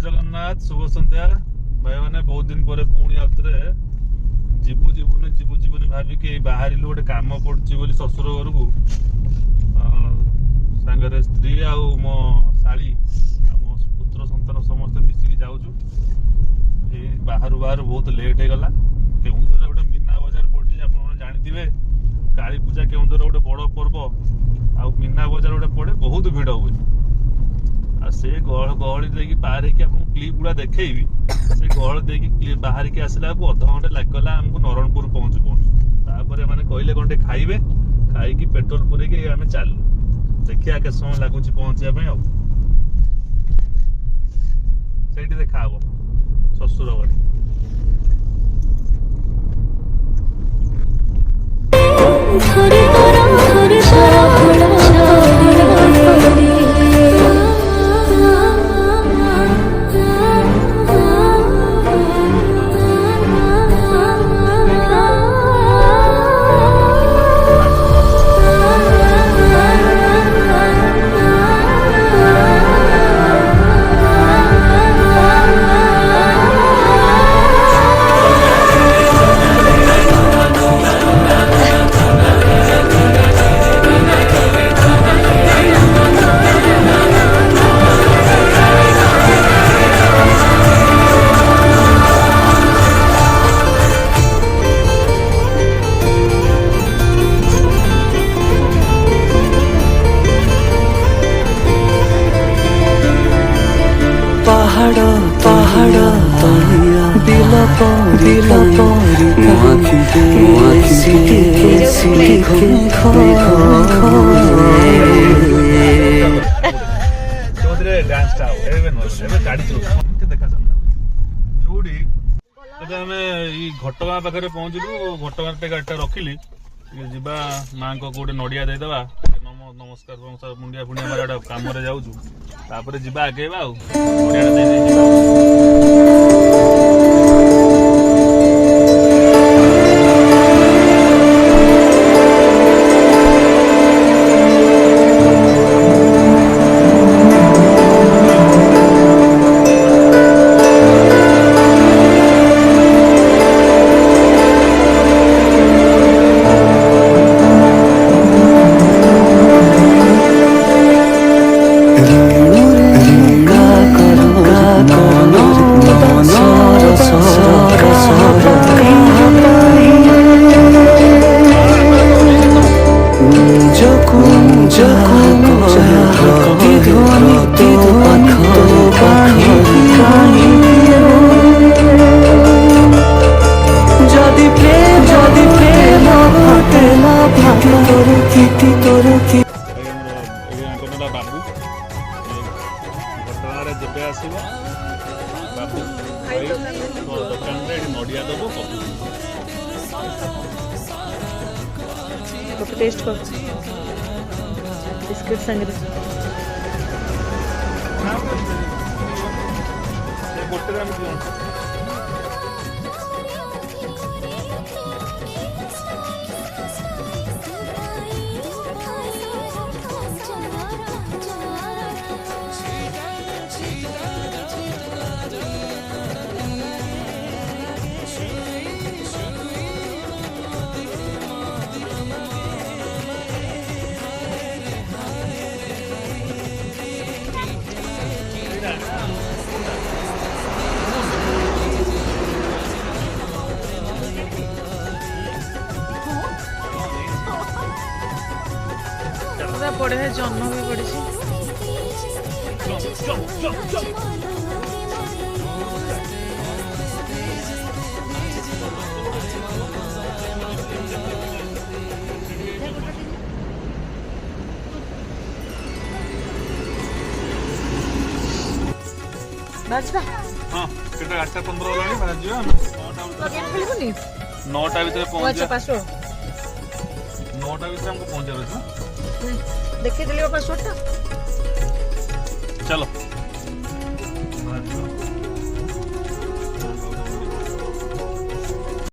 जगन्नाथ शुभ संध्या भाई मैंने बहुत दिन पर पुणी आउथरे जीवनी भाविकी बाहर गोटे कम पड़ी शशुर घर को सांगे स्त्री आ मो शाली मो पुत्र संतान समस्त मिसिकी जाऊँ बाहर बहुत लेट हो गला केउंझर गोटे मीना बजार पड़ी आप जानी काली पूजा केउंझर गोटे बड़ पर्व आ मीना बजार गोटे पड़े बहुत भिड़ हुए से गहली देखिए पार आपको क्लिप गुड़ा देखी से गहल देखिए बाहर की आसला अध घंटे लगला आमको नरणपुर पहुँचु तापर मैंने कहले कौन खाइबे खाई पेट्रोल पूरे आम चलू देखिए के समय लगुच पहुँचा से देखा हम शशुर बाड़ी घटगाँ पाखे पहुँचलु घटगाँ गाड़ी रखिली माँ को गोटे नड़िया देदेबा नमस्कार मुंडिया फुंडिया मारे कम जाऊँ जा आगेबा टेस्ट कर बिस्किट संगे पड़े है जन्म भी पड़ी हाँ 8:15 9टा भितर पहुंच 9टा भितर हमको पहुंचार देखिए पासवर्ड टा चलो